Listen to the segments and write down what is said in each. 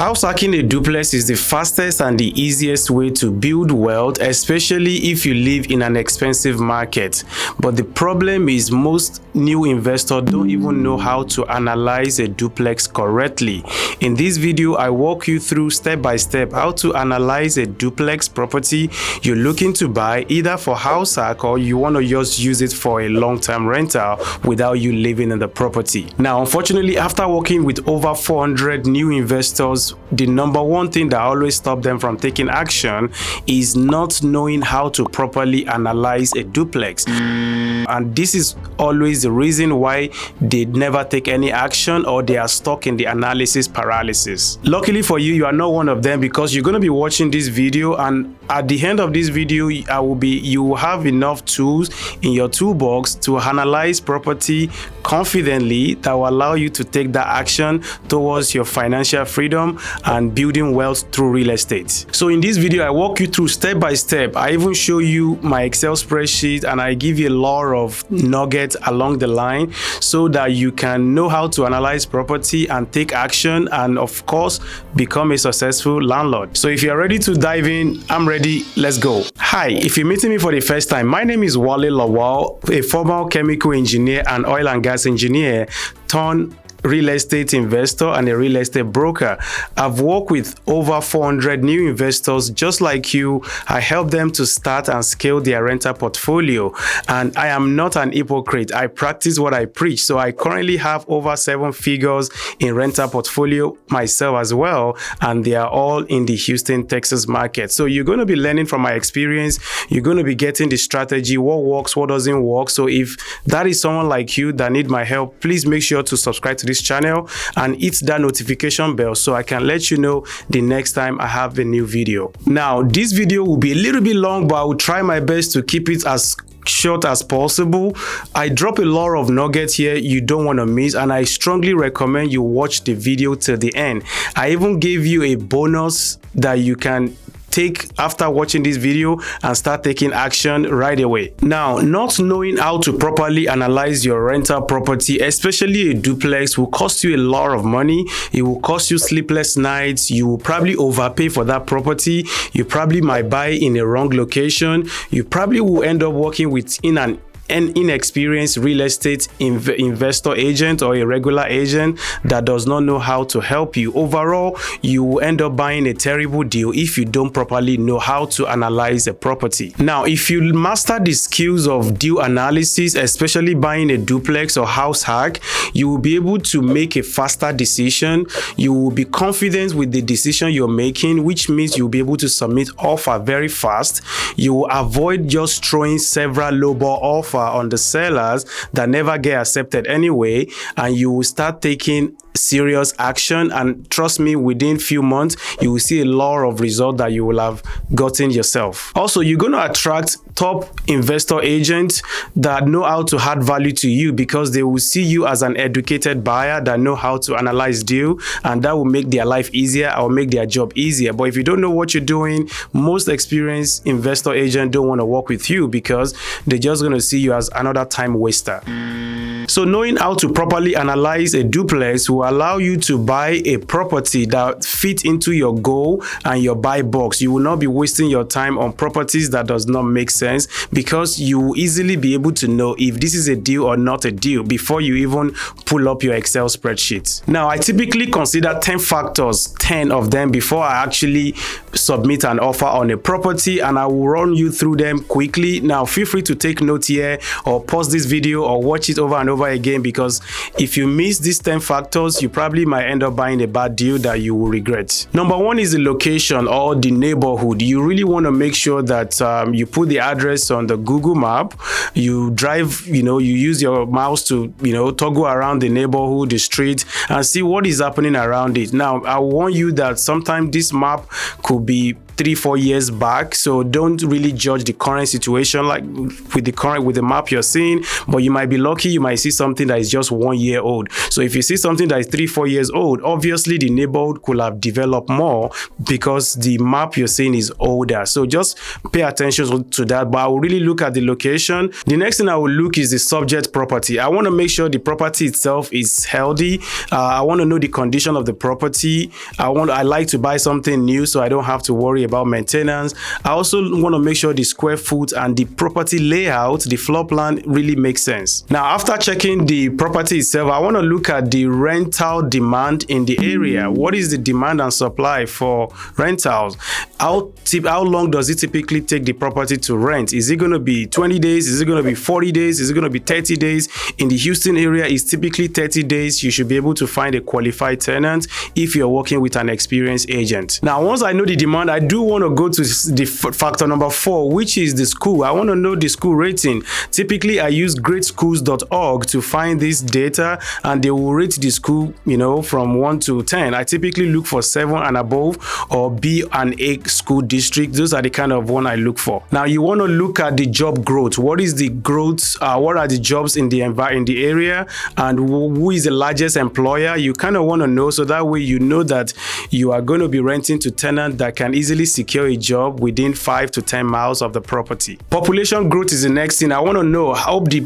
House hacking a duplex is the fastest and the easiest way to build wealth, especially if you live in an expensive market. But the problem is most new investors don't even know how to analyze a duplex correctly. In this video, I walk you through step by step how to analyze a duplex property you're looking to buy, either for house hack or you want to just use it for a long-term rental without you living in the property. Now, unfortunately, after working with over 400 new investors, the number one thing that always stops them from taking action is not knowing how to properly analyze a duplex. And this is always the reason why they never take any action, or they are stuck in the analysis paralysis. Luckily for you, you are not one of them, because you're going to be watching this video, and at the end of this video, you will have enough tools in your toolbox to analyze property confidently that will allow you to take that action towards your financial freedom and building wealth through real estate. So in this video, I walk you through step by step. I even show you my Excel spreadsheet, and I give you a lot of nuggets along the line so that you can know how to analyze property and take action, and of course become a successful landlord. So if you're ready to dive in, I'm ready. Let's go. Hi, if you're meeting me for the first time, my name is Wale Lawal, a former chemical engineer and oil and gas engineer turned real estate investor and a real estate broker. I've worked with over 400 new investors just like you. I help them to start and scale their rental portfolio, and I am not an hypocrite. I practice what I preach. So I currently have over 7 figures in rental portfolio myself as well, and they are all in the Houston, Texas market. So you're going to be learning from my experience. You're going to be getting the strategy, what works, what doesn't work. So if that is someone like you that need my help, please make sure to subscribe to this channel and hit that notification bell so I can let you know the next time I have a new video. Now, this video will be a little bit long, but I will try my best to keep it as short as possible. I drop a lot of nuggets here you don't want to miss, and I strongly recommend you watch the video till the end. I even gave you a bonus that you can take after watching this video and start taking action right away. Now, not knowing how to properly analyze your rental property, especially a duplex, will cost you a lot of money. It will cost you sleepless nights. You will probably overpay for that property. You probably might buy in a wrong location. You probably will end up working with an inexperienced real estate investor agent or a regular agent that does not know how to help you. Overall, you will end up buying a terrible deal if you don't properly know how to analyze a property. Now, if you master the skills of deal analysis, especially buying a duplex or house hack, you will be able to make a faster decision. You will be confident with the decision you're making, which means you'll be able to submit offer very fast. You will avoid just throwing several lowball offers on the sellers that never get accepted anyway, and you will start taking serious action, and trust me, within few months you will see a lot of results that you will have gotten yourself. Also, you're going to attract top investor agents that know how to add value to you, because they will see you as an educated buyer that know how to analyze deal, and that will make their life easier or make their job easier. But if you don't know what you're doing, most experienced investor agents don't want to work with you because they're just going to see you as another time waster. So knowing how to properly analyze a duplex will allow you to buy a property that fits into your goal and your buy box. You will not be wasting your time on properties that does not make sense, because you will easily be able to know if this is a deal or not a deal before you even pull up your Excel spreadsheet. Now, I typically consider 10 factors, 10 of them, before I actually submit an offer on a property, and I will run you through them quickly. Now, feel free to take note here or pause this video or watch it over and over again, because if you miss these 10 factors, you probably might end up buying a bad deal that you will regret. Number one is the location or the neighborhood. You really want to make sure that you put the address on the Google map. You drive, you use your mouse to, toggle around the neighborhood, the street, and see what is happening around it. Now, I warn you that sometimes this map could be 3-4 years back. So don't really judge the current situation like with the map you're seeing, but you might be lucky, you might see something that is just 1 year old. So if you see something that is 3-4 years old, obviously the neighborhood could have developed more because the map you're seeing is older. So just pay attention to that, but I will really look at the location. The next thing I will look is the subject property. I want to make sure the property itself is healthy. I want to know the condition of the property. I like to buy something new so I don't have to worry about maintenance. I also want to make sure the square foot and the property layout, the floor plan really makes sense. Now, after checking the property itself, I want to look at the rental demand in the area. What is the demand and supply for rentals? How long does it typically take the property to rent? Is it going to be 20 days? Is it going to be 40 days? Is it going to be 30 days? In the Houston area, it's typically 30 days. You should be able to find a qualified tenant if you're working with an experienced agent. Now, once I know the demand, I do want to go to the factor number 4, which is the school. I want to know the school rating. Typically, I use greatschools.org to find this data, and they will rate the school, from 1 to 10. I typically look for 7 and above, or B and A school district. Those are the kind of one I look for. Now, you want to look at the job growth. What is the growth? What are the jobs in the area, and who is the largest employer? You kind of want to know, so that way you know that you are going to be renting to tenants that can easily secure a job within 5 to 10 miles of the property. Population growth is the next thing. I want to know how the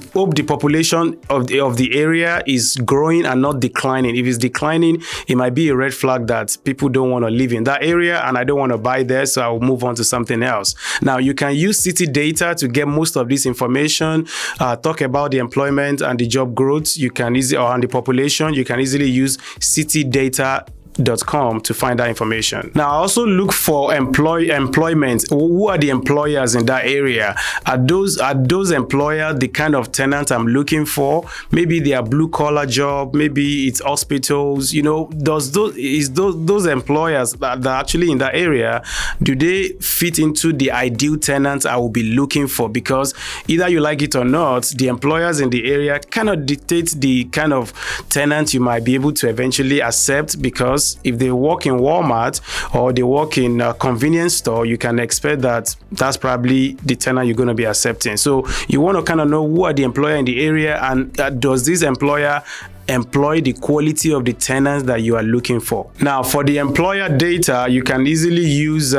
population of the area is growing and not declining. If it's declining, it might be a red flag that people don't want to live in that area, and I don't want to buy there, so I'll move on to something else. Now, you can use city data to get most of this information. Talk about the employment and the job growth. You can and the population. You can easily use citydata.com to find that information. Now, I also look for employment. Who are the employers in that area? Are those employers the kind of tenant I'm looking for? Maybe they are blue collar job, maybe it's hospitals. Those employers that are actually in that area, do they fit into the ideal tenants I will be looking for? Because either you like it or not, the employers in the area cannot dictate the kind of tenant you might be able to eventually accept, because if they work in Walmart or they work in a convenience store, you can expect that that's probably the tenant you're going to be accepting. So you want to kind of know who are the employer in the area, and does this employer employ the quality of the tenants that you are looking for. Now, for the employer data, you can easily use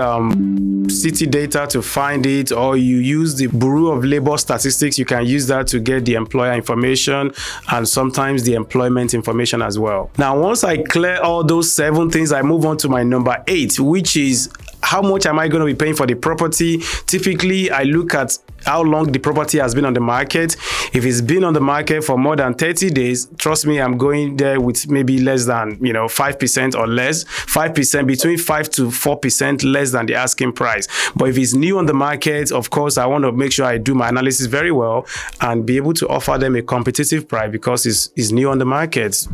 city data to find it, or you use the Bureau of Labor Statistics. You can use that to get the employer information and sometimes the employment information as well. Now, once I clear all those 7 things, I move on to my number 8, which is how much am I going to be paying for the property? Typically, I look at how long the property has been on the market. If it's been on the market for more than 30 days, trust me, I'm going there with maybe less than 5% or less. 5%, between 5 to 4% less than the asking price. But if it's new on the market, of course, I want to make sure I do my analysis very well and be able to offer them a competitive price, because it's new on the market.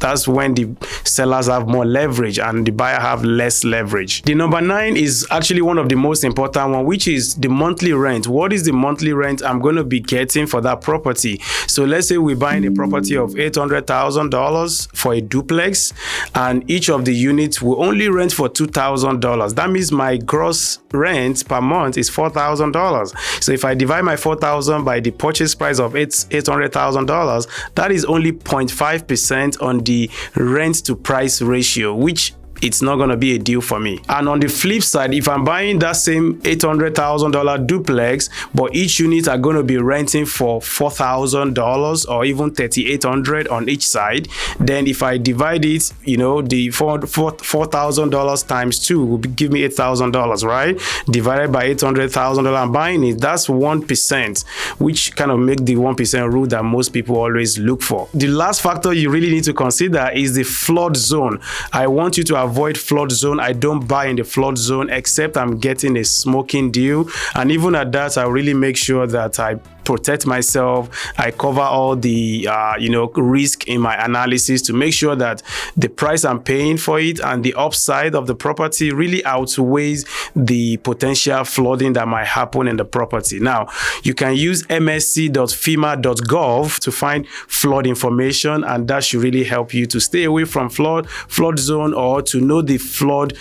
That's when the sellers have more leverage and the buyer have less leverage. The number 9 is actually one of the most important one, which is the monthly rent. What is the monthly rent I'm going to be getting for that property? So let's say we're buying a property of $800,000 for a duplex, and each of the units will only rent for $2,000. That means my gross rent per month is $4,000. So if I divide my $4,000 by the purchase price of $800,000, that is only 0.5% on the rent to price ratio, which it's not going to be a deal for me. And on the flip side, if I'm buying that same $800,000 duplex, but each unit are going to be renting for $4,000 or even $3,800 on each side, then if I divide it, the $4,000 times 2 will give me $8,000, right? Divided by $800,000, I'm buying it. That's 1%, which kind of make the 1% rule that most people always look for. The last factor you really need to consider is the flood zone. I want you to avoid flood zone. I don't buy in the flood zone except I'm getting a smoking deal, and even at that, I really make sure that I protect myself. I cover all the risk in my analysis to make sure that the price I'm paying for it and the upside of the property really outweighs the potential flooding that might happen in the property. Now, you can use msc.fema.gov to find flood information, and that should really help you to stay away from flood zone, or to know the flood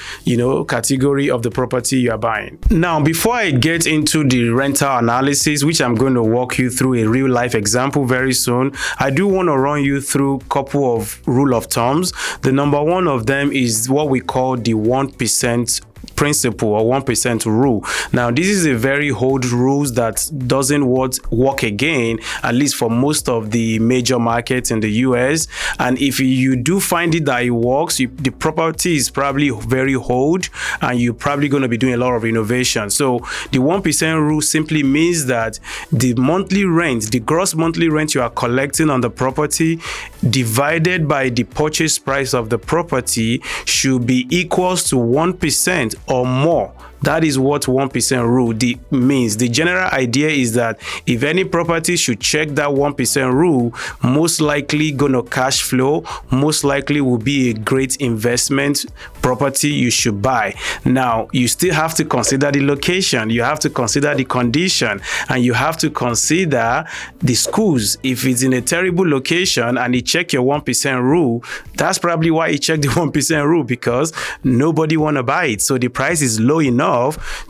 category of the property you are buying. Now, before I get into the rental analysis, which I'm going to walk you through a real life example very soon, I do want to run you through a couple of rule of thumbs. The number one of them is what we call the 1% principle or 1% rule. Now, this is a very old rule that doesn't work again, at least for most of the major markets in the US. And if you do find it that it works, the property is probably very old and you're probably going to be doing a lot of renovation. So the 1% rule simply means that the monthly rent, the gross monthly rent you are collecting on the property divided by the purchase price of the property should be equals to 1% or more. That is what 1% rule means. The general idea is that if any property should check that 1% rule, most likely gonna cash flow, most likely will be a great investment property you should buy. Now, you still have to consider the location, you have to consider the condition, and you have to consider the schools. If it's in a terrible location and you check your 1% rule, that's probably why you check the 1% rule, because nobody wanna buy it. So the price is low enough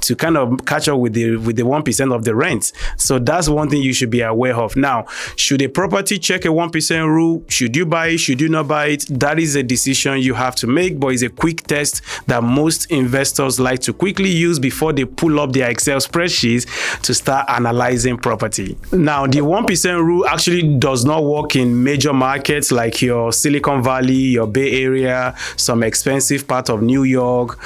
to kind of catch up with the 1% of the rent. So that's one thing you should be aware of. Now, should a property check a 1% rule? Should you buy it? Should you not buy it? That is a decision you have to make, but it's a quick test that most investors like to quickly use before they pull up their Excel spreadsheets to start analyzing property. Now, the 1% rule actually does not work in major markets like your Silicon Valley, your Bay Area, some expensive part of New York,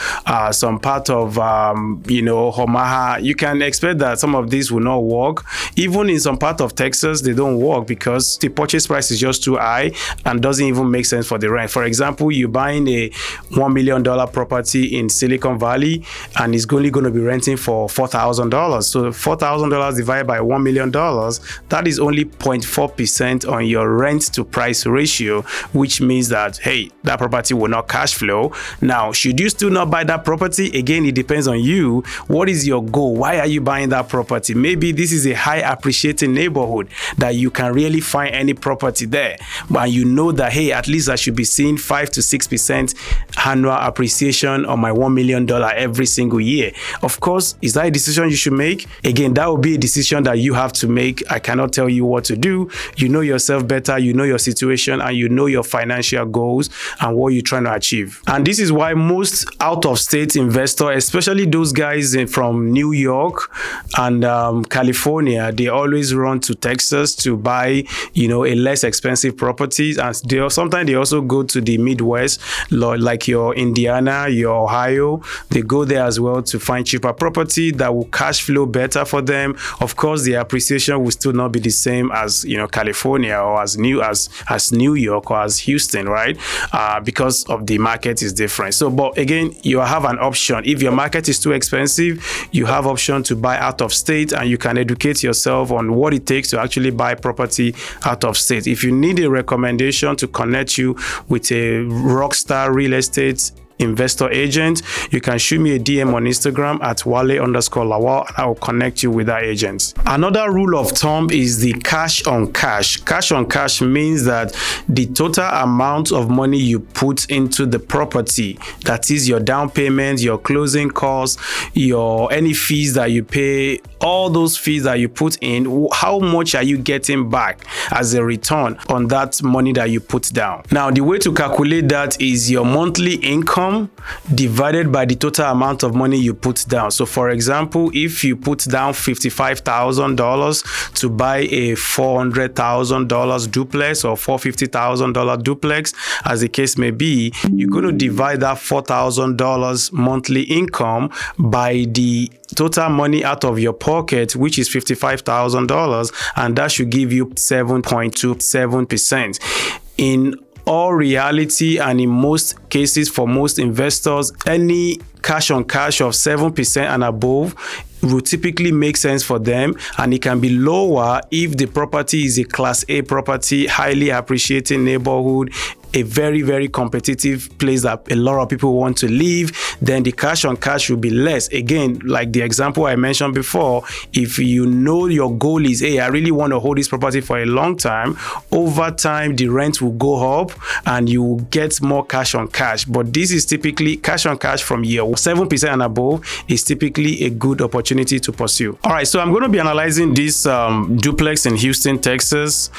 some part of Omaha. You can expect that some of these will not work. Even in some part of Texas, they don't work because the purchase price is just too high and doesn't even make sense for the rent. For example, you're buying a $1 million property in Silicon Valley and it's only going to be renting for $4,000. So $4,000 divided by $1 million, that is only 0.4% on your rent to price ratio, which means that, hey, that property will not cash flow. Now, should you still not buy that property? Again, it depends on you. What is your goal? Why are you buying that property? Maybe this is a high appreciating neighborhood that you can really find any property there, but you know that, hey, at least I should be seeing 5 to 6% annual appreciation on my $1 million every single year. Of course, is that a decision you should make? Again, that will be a decision that you have to make. I cannot tell you what to do. You know yourself better, you know your situation, and you know your financial goals and what you're trying to achieve. And this is why most out-of-state investors, especially those guys from New York and California, they always run to Texas to buy, a less expensive properties. And sometimes they also go to the Midwest, like your Indiana, your Ohio. They go there as well to find cheaper property that will cash flow better for them. Of course, the appreciation will still not be the same as California or as New York or as Houston, right? Because of the market is different. So, but again, you have an option. If your market is too expensive, you have option to buy out of state, and you can educate yourself on what it takes to actually buy property out of state. If you need a recommendation to connect you with a rockstar real estate investor agent, you can shoot me a DM on Instagram at Wale_Lawal, and I will connect you with that agent. Another rule of thumb is the cash on cash. Cash on cash means that the total amount of money you put into the property, that is your down payment, your closing costs, any fees that you pay, all those fees that you put in, how much are you getting back as a return on that money that you put down? Now, the way to calculate that is your monthly income divided by the total amount of money you put down. So for example, if you put down $55,000 to buy a $400,000 duplex or $450,000 duplex, as the case may be, you're going to divide that $4,000 monthly income by the total money out of your pocket, which is $55,000, and that should give you 7.27%. In all reality, and in most cases for most investors, any cash on cash of 7% and above will typically make sense for them, and it can be lower if the property is a class A property, highly appreciating neighborhood, a very, very competitive place that a lot of people want to live. Then the cash on cash will be less. Again, like the example I mentioned before, if you know your goal is, hey, I really want to hold this property for a long time, over time the rent will go up and you will get more cash on cash. But this is typically cash on cash from year 7% and above is typically a good opportunity to pursue. All right, so I'm going to be analyzing this duplex in Houston, Texas.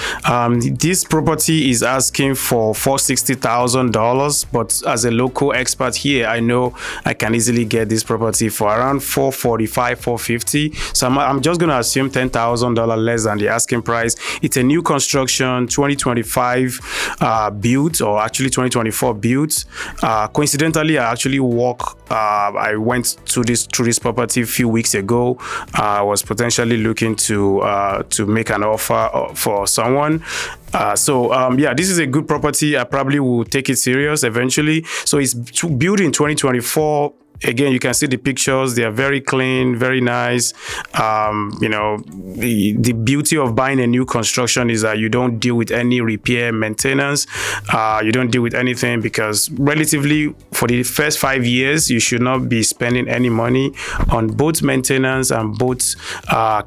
This property is asking for $460,000, but as a local expert here, I know I can easily get this property for around $445,000, $450,000. So I'm just going to assume $10,000 less than the asking price. It's a new construction, 2025 built, or actually 2024 built. Coincidentally, I went to this property a few weeks ago. I was potentially looking to make an offer for someone. Yeah, this is a good property. I probably will take it serious eventually. So it's built in 2024. Again, you can see the pictures. They are very clean, very nice. The beauty of buying a new construction is that you don't deal with any repair, maintenance. You don't deal with anything, because relatively for the first 5 years, you should not be spending any money on both maintenance and both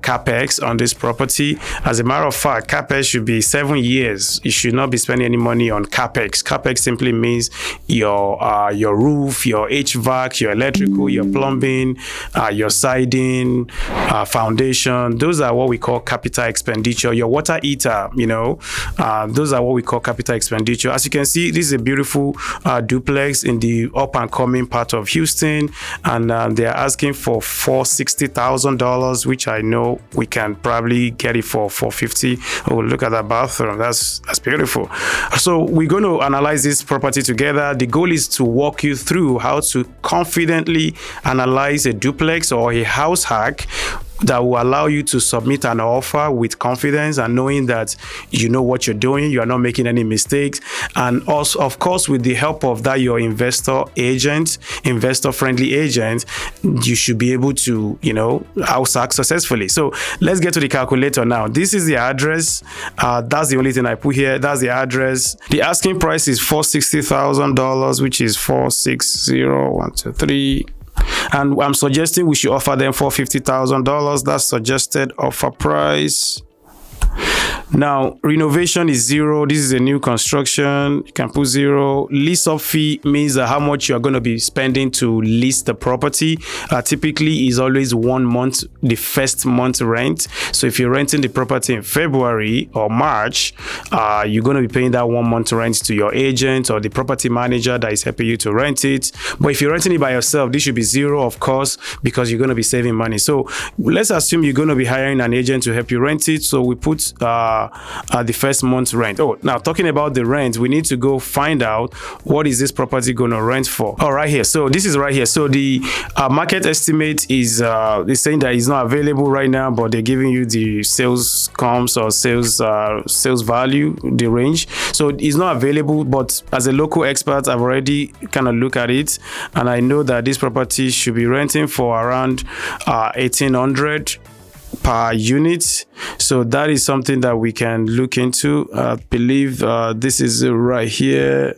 capex on this property. As a matter of fact, capex should be 7 years. You should not be spending any money on capex. Capex simply means your roof, your HVAC, your electrical, your plumbing, your siding, foundation. Those are what we call capital expenditure. Your water heater, those are what we call capital expenditure. As you can see, this is a beautiful duplex in the up and coming part of Houston, and they're asking for $460,000, which I know we can probably get it for $450,000. Oh, look at that bathroom. That's beautiful. So we're going to analyze this property together. The goal is to walk you through how to confidently analyze a duplex or a house hack that will allow you to submit an offer with confidence and knowing that you know what you're doing, you are not making any mistakes. And also, of course, with the help of that, your investor-friendly agent, you should be able to, house hack successfully. So let's get to the calculator now. This is the address. That's the only thing I put here. That's the address. The asking price is $460,000, which is 460,123. And I'm suggesting we should offer them $450,000. That's suggested offer price. Now, renovation is zero. This is a new construction. You can put zero. Lease up fee means how much you are going to be spending to lease the property. Typically is always 1 month, the first month rent. So if you're renting the property in February or March, you're going to be paying that 1 month rent to your agent or the property manager that is helping you to rent it. But if you're renting it by yourself, this should be zero, of course, because you're going to be saving money. So let's assume you're going to be hiring an agent to help you rent it. So we put the first month's rent. Oh, now talking about the rent, we need to go find out what is this property going to rent for. All right, here. So this is right here. So the market estimate is saying that it's not available right now, but they're giving you the sales comps or sales value, the range. So it's not available, but as a local expert, I've already kind of looked at it, and I know that this property should be renting for around $1,800 per unit. So that is something that we can look into. I believe this is right here.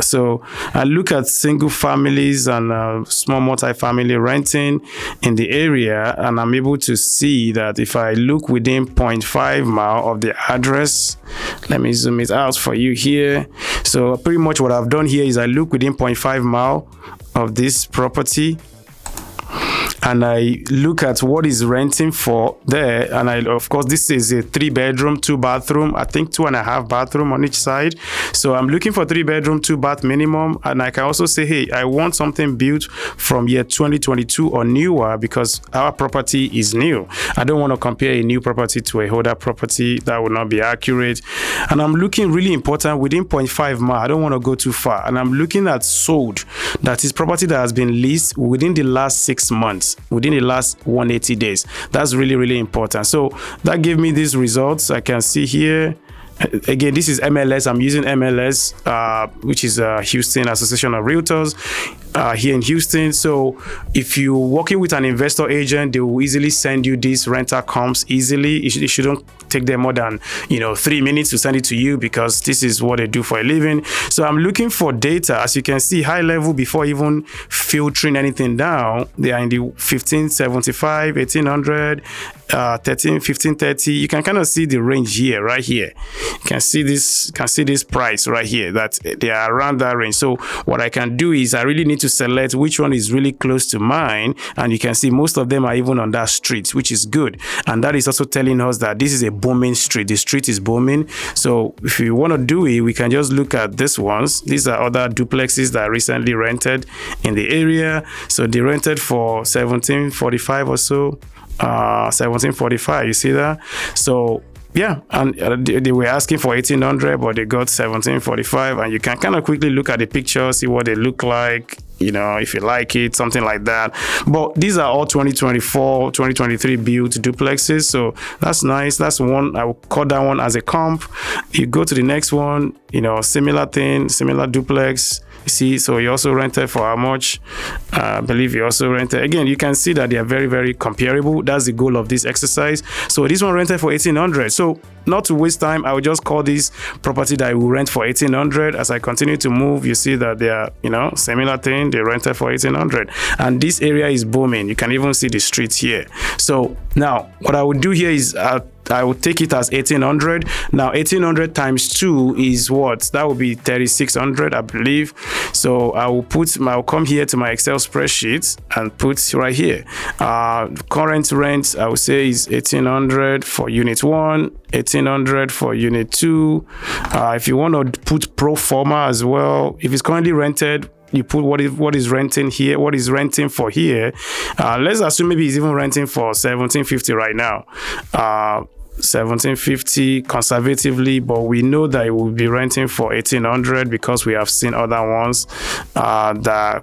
So I look at single families and small multi-family renting in the area, and I'm able to see that if I look within 0.5 mile of the address, let me zoom it out for you here. So pretty much what I've done here is I look within 0.5 mile of this property, and I look at what is renting for there. And of course, this is a 3-bedroom, 2-bathroom, I think 2.5 bathroom on each side. So I'm looking for 3-bedroom, 2-bath minimum. And I can also say, hey, I want something built from year 2022 or newer, because our property is new. I don't want to compare a new property to a older property. That would not be accurate. And I'm looking really important within 0.5 mile. I don't want to go too far. And I'm looking at sold. That is property that has been leased within the last 6 months. Within the last 180 days. That's really, really important. So that gave me these results. I can see here Again, this is MLS. I'm using MLS, which is Houston Association of Realtors here in Houston. So if you're working with an investor agent, they will easily send you these rental comps easily. It shouldn't take them more than 3 minutes to send it to you, because this is what they do for a living. So I'm looking for data. As you can see, high level, before even filtering anything down, they are in the 1575, 1800, 1530. You can kind of see the range here, right here. You can see this price right here, that they are around that range. So what I can do is I really need to select which one is really close to mine, and you can see most of them are even on that street, which is good. And that is also telling us that this is a booming street. The street is booming. So if you want to do it, we can just look at these ones. These are other duplexes that I recently rented in the area. So they rented for 1745 or so. 1745, you see that? So yeah, and they were asking for 1800, but they got 1745, and you can kind of quickly look at the picture, see what they look like, if you like it, something like that. But these are all 2024, 2023 built duplexes, so that's nice. That's one. I will call that one as a comp. You go to the next one, similar thing, similar duplex. You see, so he also rented for how much? I believe he also rented. Again, you can see that they are very, very comparable. That's the goal of this exercise. So this one rented for 1800. So not to waste time, I will just call this property that I will rent for 1800. As I continue to move, you see that they are, similar thing. They rented for 1800. And this area is booming. You can even see the streets here. So now what I would do here is I will take it as 1800. Now 1800 times 2 is what? That will be 3600, I believe. So I'll come here to my Excel spreadsheet and put right here. Current rent, I would say, is 1800 for unit 1, 1800 for unit 2. If you want to put pro forma as well, if it's currently rented, you put what is renting here, what is renting for here. Let's assume maybe he's even renting for 1750 right now. 1750 conservatively, but we know that it will be renting for 1800 because we have seen other ones that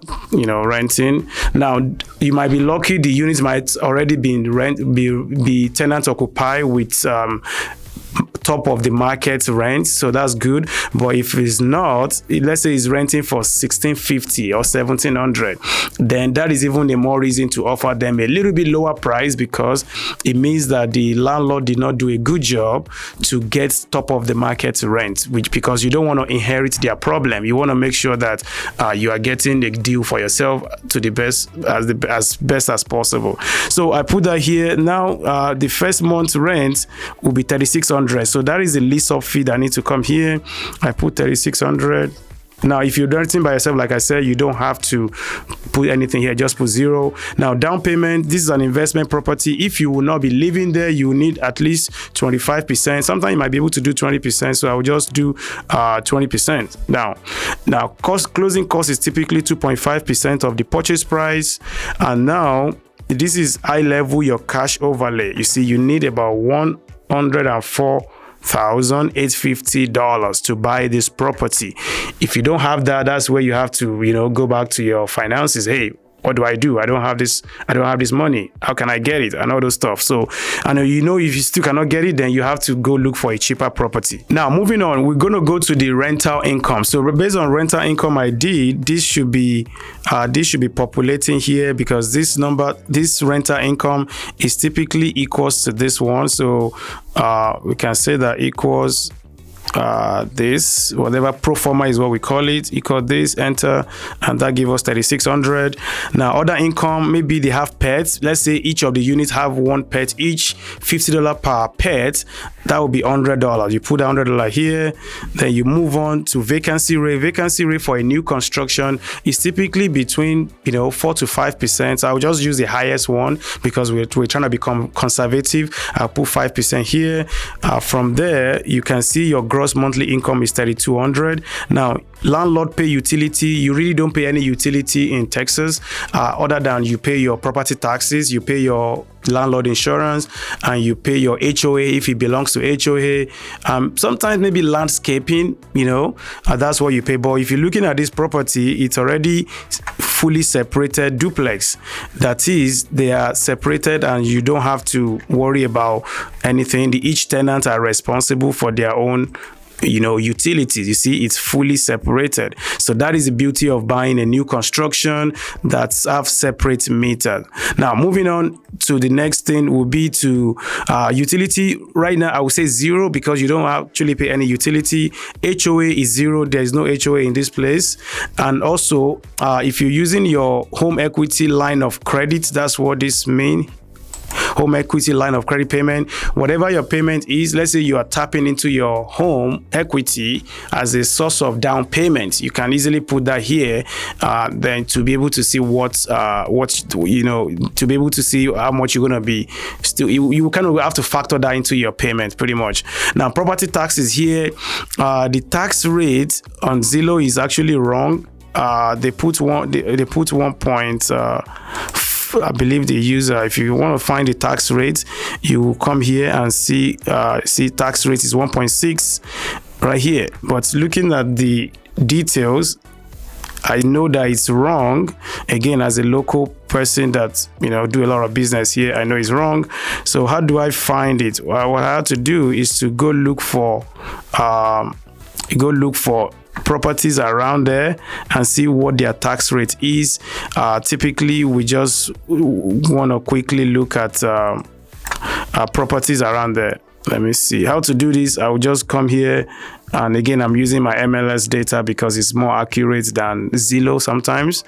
renting. Now you might be lucky, the units might already be tenant occupied with top of the market rent, so that's good. But if it's not, let's say it's renting for 1650 or 1700, then that is even a more reason to offer them a little bit lower price, because it means that the landlord did not do a good job to get top of the market rent, because you don't want to inherit their problem. You want to make sure that you are getting a deal for yourself to the best as possible. So I put that here. Now the first month's rent will be 3600. So that is the lease up fee that needs to come here. I put 3600. Now, if you're renting by yourself, like I said, you don't have to put anything here, just put 0. Now, down payment, this is an investment property. If you will not be living there, you need at least 25%. Sometimes you might be able to do 20%, so I will just do 20%. Now, closing cost is typically 2.5% of the purchase price. And now, this is high level, your cash overlay. You see, you need about $104,850 to buy this property. If you don't have that, that's where you have to, go back to your finances. Hey, what do? I don't have this money. How can I get it? And all those stuff. So, and if you still cannot get it, then you have to go look for a cheaper property. Now, moving on, we're going to go to the rental income. So based on rental income I did, this should be populating here, because this rental income is typically equals to this one. So we can say that equals this, whatever pro forma is what we call it, equal this, enter, and that gives us 3600. Now other income, maybe they have pets. Let's say each of the units have one pet each, $50 per pet. That would be $100. You put $100 here, then you move on to vacancy rate. Vacancy rate for a new construction is typically between 4 to 5%. I'll just use the highest one because we're trying to become conservative. I'll put 5% here. From there, you can see your gross monthly income is $3,200. Now, landlord pay utility. You really don't pay any utility in Texas, other than you pay your property taxes, you pay your landlord insurance, and you pay your HOA if it belongs to HOA. Sometimes maybe landscaping, that's what you pay. But if you're looking at this property, it's already fully separated duplex. That is, they are separated and you don't have to worry about anything. Each tenant are responsible for their own utilities. You see, it's fully separated. So that is the beauty of buying a new construction that have separate meters. Now, moving on to the next thing will be to utility. Right now, I would say 0 because you don't actually pay any utility. HOA is 0. There is no HOA in this place. And also, if you're using your home equity line of credit, that's what this means. Home equity line of credit payment, whatever your payment is, let's say you are tapping into your home equity as a source of down payment, you can easily put that here, then to be able to see to be able to see how much you're going to be. Still, you kind of have to factor that into your payment pretty much. Now, property tax is here. The tax rate on Zillow is actually wrong. They put 1 point. I believe they use, if you want to find the tax rate, you come here and see tax rate is 1.6 right here. But looking at the details, I know that it's wrong. Again, as a local person that do a lot of business here, I know it's wrong. So how do I find it? Well, what I have to do is to go look for properties around there and see what their tax rate is. Typically, we just want to quickly look at properties around there. Let me see how to do this. I will just come here, and again, I'm using my MLS data because it's more accurate than Zillow sometimes.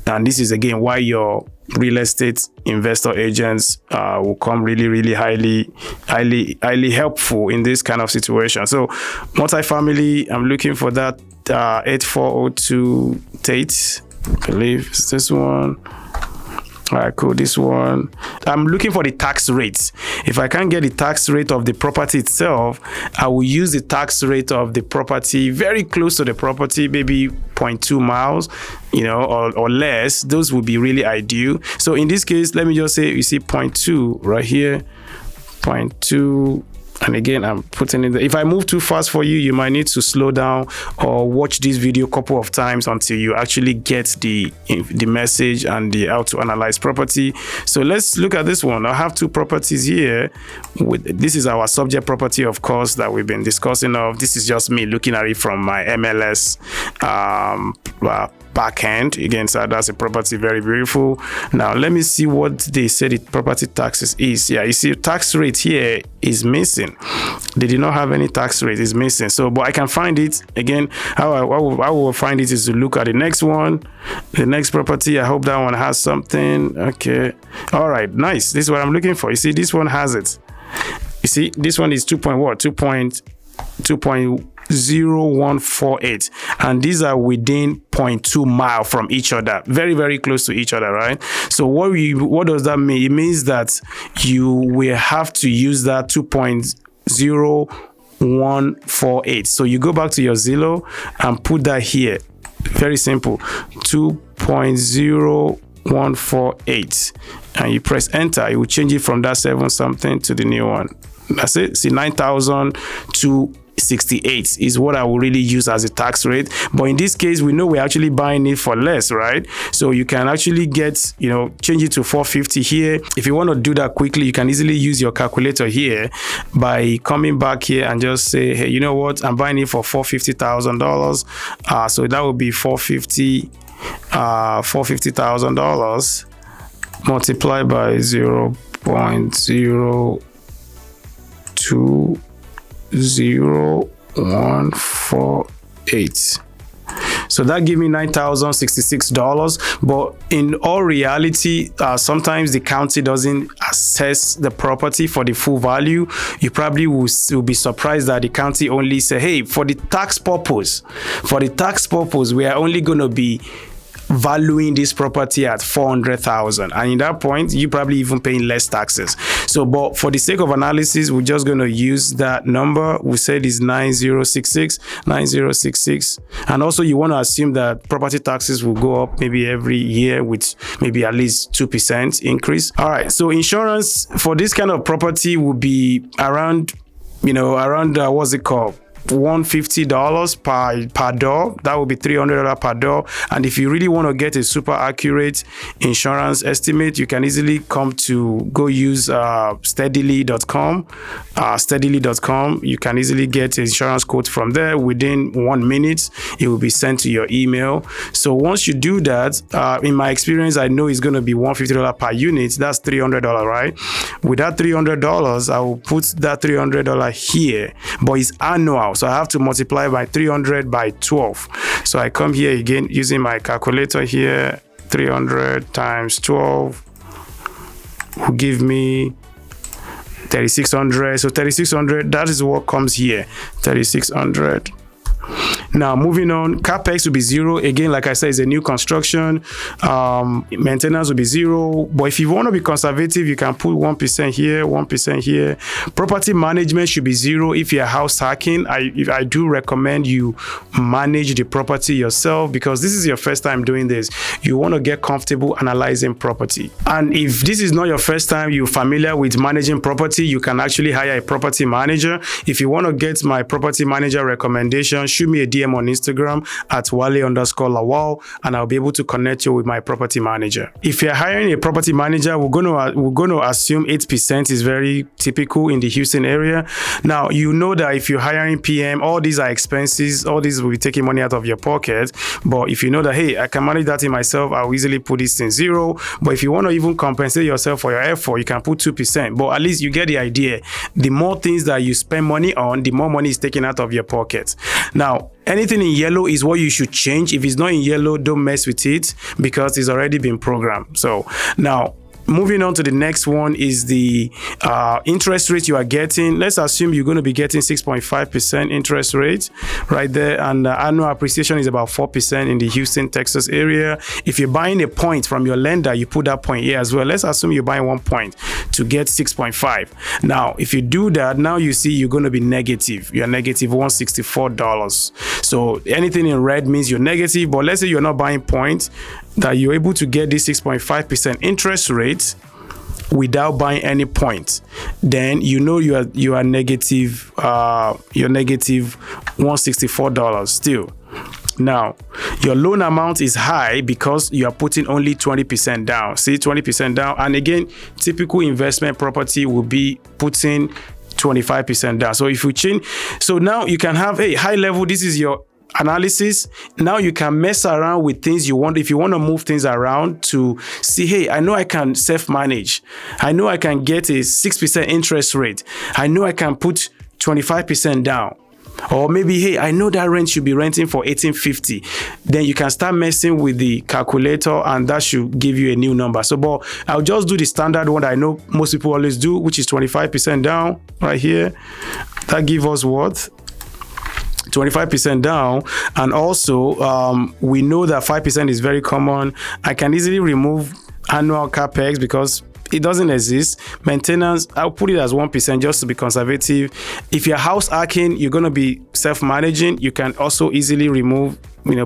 And this is again why your real estate investor agents will come really highly helpful in this kind of situation. So multifamily, I'm looking for that 8402 Tate, I believe it's this one. All right, cool. This one, I'm looking for the tax rates. If I can't get the tax rate of the property itself, I will use the tax rate of the property very close to the property, maybe 0.2 miles, or less. Those would be really ideal. So in this case, let me just say, you see 0.2 right here, 0.2. And again, I'm putting in the, if I move too fast for you, you might need to slow down or watch this video a couple of times until you actually get the message and the how to analyze property. So let's look at this one. I have two properties here. This is our subject property, of course, that we've been discussing of. This is just me looking at it from my MLS backhand. Again, so that's a property, very beautiful. Now let me see what they said the property taxes is. Yeah, you see tax rate here is missing. They did not have any tax rate, is missing. So but I can find it. Again, how I will find it is to look at the next one, the next property. I hope that one has something. Okay, all right, nice. This is what I'm looking for. You see, this one has it. You see, this one is 2.0148, and these are within 0.2 mile from each other, very close to each other, right? So what does that mean? It means that you will have to use that 2.0148. So you go back to your Zillow and put that here. Very simple, 2.0148, and you press enter. It will change it from that 7 something to the new one. That's it. See, 9,268 is what I will really use as a tax rate. But in this case, we know we're actually buying it for less, right? So you can actually get, change it to 450 here. If you want to do that quickly, you can easily use your calculator here by coming back here and just say, hey, you know what? I'm buying it for $450,000. So that would be $450,000 multiplied by 0.020148. So that gave me $9,066. But in all reality, sometimes the county doesn't assess the property for the full value. You probably will be surprised that the county only say, hey, for the tax purpose, we are only going to be valuing this property at $400,000, and in that point you probably even paying less taxes. So but for the sake of analysis, we're just going to use that number. We said is 9066, and also you want to assume that property taxes will go up maybe every year with maybe at least 2% increase. All right, so insurance for this kind of property will be around what's it called, $150 per door. That would be $300 per door. And if you really want to get a super accurate insurance estimate, you can easily go use steadily.com. Steadily.com. You can easily get an insurance quote from there. Within 1 minute, it will be sent to your email. So once you do that, in my experience, I know it's going to be $150 per unit. That's $300, right? With that $300, I will put that $300 here, but it's annual. So I have to multiply by 300 by 12. So I come here again using my calculator here. 300 times 12 will give me 3,600. So 3,600, that is what comes here. 3,600. Now, moving on, capex will be zero. Again, like I said, it's a new construction. Maintenance will be zero. But if you want to be conservative, you can put 1% here, 1% here. Property management should be zero. If you're house hacking, I do recommend you manage the property yourself, because this is your first time doing this. You want to get comfortable analyzing property. And if this is not your first time, you're familiar with managing property, you can actually hire a property manager. If you want to get my property manager recommendation, shoot me a DM on Instagram at Wale_Lawal, and I'll be able to connect you with my property manager. If you're hiring a property manager, we're going to assume 8% is very typical in the Houston area. Now, you know that if you're hiring PM, all these are expenses. All these will be taking money out of your pocket. But if you know that, hey, I can manage that in myself, I'll easily put this in zero. But if you want to even compensate yourself for your effort, you can put 2%. But at least you get the idea. The more things that you spend money on, the more money is taken out of your pocket. Now, anything in yellow is what you should change. If it's not in yellow, don't mess with it, because it's already been programmed. So now, moving on to the next one is the interest rate you are getting. Let's assume you're going to be getting 6.5% interest rate right there, and annual appreciation is about 4% in the Houston, Texas area. If you're buying a point from your lender, you put that point here as well. Let's assume you're buying 1 point to get 6.5. Now, if you do that, now you see you're going to be negative. You're negative $164. So anything in red means you're negative, but let's say you're not buying points, that you're able to get this 6.5% interest rate without buying any points, then you know you are negative. You're negative $164 still. Now, your loan amount is high because you are putting only 20% down. See, 20% down. And again, typical investment property will be putting 25% down. So if you change, so now you can have a high level. This is your analysis. Now you can mess around with things you want. If you want to move things around to see, hey, I know I can self-manage. I know I can get a 6% interest rate. I know I can put 25% down. Or maybe, hey, I know that rent should be renting for $1,850. Then you can start messing with the calculator, and that should give you a new number. So, but I'll just do the standard one that I know most people always do, which is 25% down right here. That gives us what? 25% down. And also, we know that 5% is very common. I can easily remove annual capex because it doesn't exist. Maintenance, I'll put it as 1% just to be conservative. If you're house hacking, you're going to be self-managing. You can also easily remove,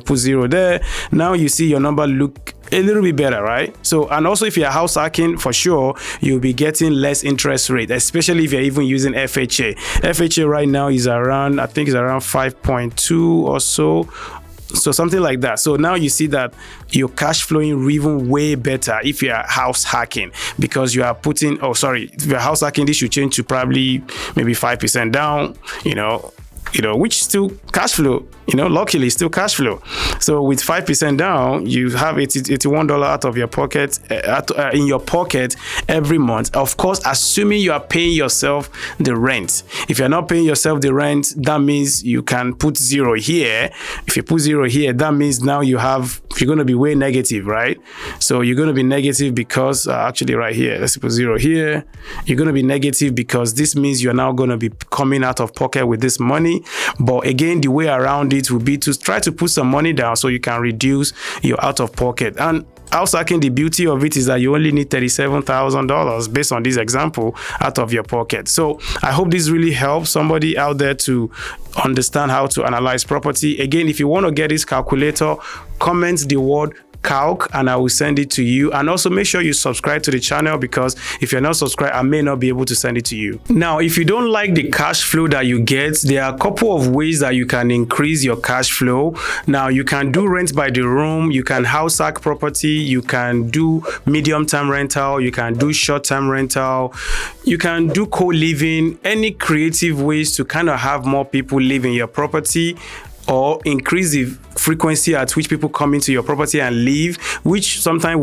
put zero there. Now you see your number look a little bit better, right? So, and also if you're house hacking, for sure, you'll be getting less interest rate, especially if you're even using FHA. FHA right now is around, I think it's around 5.2 or so. So something like that. So now you see that your cash flowing even way better if you're house hacking, because you are putting, if you're house hacking, this should change to probably maybe 5% down, which still cash flow, luckily still cash flow. So with 5% down, you have $81 out of your pocket, in your pocket every month. Of course, assuming you are paying yourself the rent. If you're not paying yourself the rent, that means you can put zero here. If you put zero here, that means now you're going to be way negative, right? So you're going to be negative because actually right here, let's put zero here. You're going to be negative because this means you're now going to be coming out of pocket with this money. But again, the way around it will be to try to put some money down so you can reduce your out of pocket. And house hacking, the beauty of it is that you only need $37,000 based on this example out of your pocket. So I hope this really helps somebody out there to understand how to analyze property. Again, if you want to get this calculator, comment the word calc and I will send it to you. And also make sure you subscribe to the channel, because if you're not subscribed, I may not be able to send it to you. Now, if you don't like the cash flow that you get, there are a couple of ways that you can increase your cash flow. Now, you can do rent by the room, you can house hack property, you can do medium-term rental, you can do short-term rental, you can do co-living, any creative ways to kind of have more people live in your property, or increase the frequency at which people come into your property and leave, which sometimes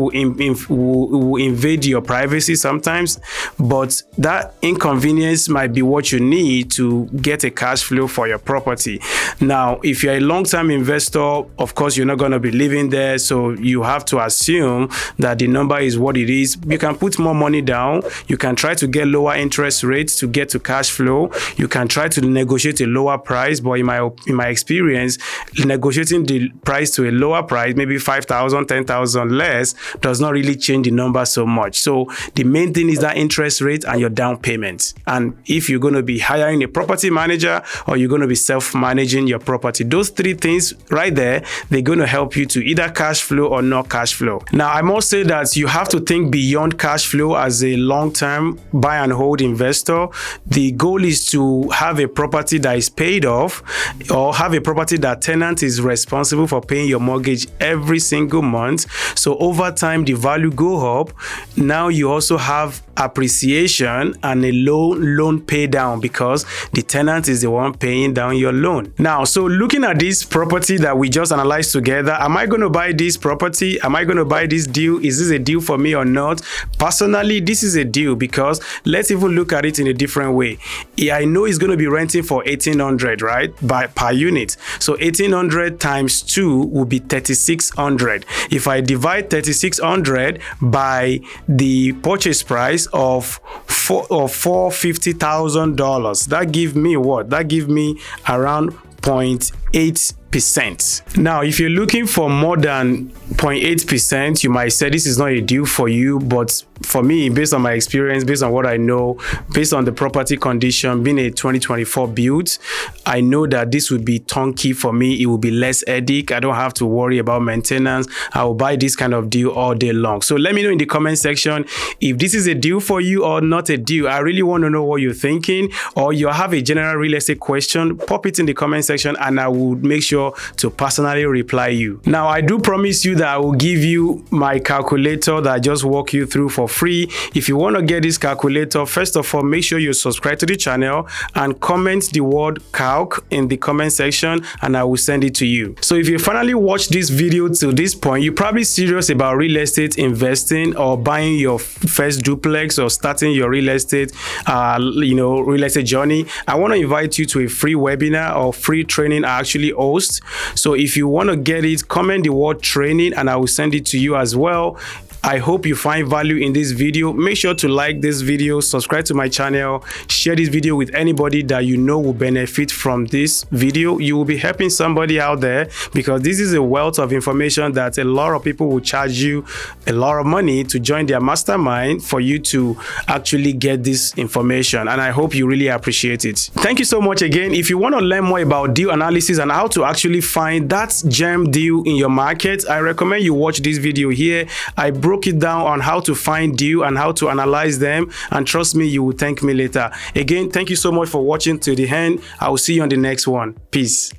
will invade your privacy sometimes, but that inconvenience might be what you need to get a cash flow for your property. Now, if you're a long-term investor, of course, you're not going to be living there, so you have to assume that the number is what it is. You can put more money down, you can try to get lower interest rates to get to cash flow, you can try to negotiate a lower price, but in my experience, negotiating the price to a lower price, maybe 5,000, 10,000 less, does not really change the number so much. So the main thing is that interest rate and your down payment. And if you're going to be hiring a property manager or you're going to be self-managing your property, those three things right there, they're going to help you to either cash flow or not cash flow. Now, I must say that you have to think beyond cash flow as a long-term buy and hold investor. The goal is to have a property that is paid off, or have a property that tenant is responsible for paying your mortgage every single month. So over time, the value go up. Now you also have appreciation and a low loan pay down, because the tenant is the one paying down your loan. Now, so looking at this property that we just analyzed together, am I going to buy this property? Am I going to buy this deal? Is this a deal for me or not? Personally, this is a deal, because let's even look at it in a different way. Yeah, I know it's going to be renting for 1,800, right? Per unit. So 1,800 times 2 will be 3,600. If I divide 3,600 by the purchase price of $450,000, that gives me what? That gives me around 0.8%. Now, if you're looking for more than 0.8%, you might say this is not a deal for you, but for me, based on my experience, based on what I know, based on the property condition, being a 2024 build, I know that this would be turnkey for me. It will be less headache. I don't have to worry about maintenance. I will buy this kind of deal all day long. So let me know in the comment section if this is a deal for you or not a deal. I really want to know what you're thinking, or you have a general real estate question, pop it in the comment section and I will make sure to personally reply you. Now, I do promise you that I will give you my calculator that I just walk you through for free. If you want to get this calculator, first of all, make sure you subscribe to the channel and comment the word calc in the comment section and I will send it to you. So if you finally watched this video to this point, you're probably serious about real estate investing or buying your first duplex or starting your real estate real estate journey. I want to invite you to a free webinar or free training I actually host. So if you want to get it, comment the word training and I will send it to you as well. I hope you find value in this video. Make sure to like this video, subscribe to my channel, share this video with anybody that you know will benefit from this video. You will be helping somebody out there, because this is a wealth of information that a lot of people will charge you a lot of money to join their mastermind for you to actually get this information. And I hope you really appreciate it. Thank you so much again. If you want to learn more about deal analysis and how to actually find that gem deal in your market, I recommend you watch this video here. I broke it down on how to find deal and how to analyze them, and trust me, you will thank me later. Again, thank you so much for watching to the end. I will see you on the next one. Peace.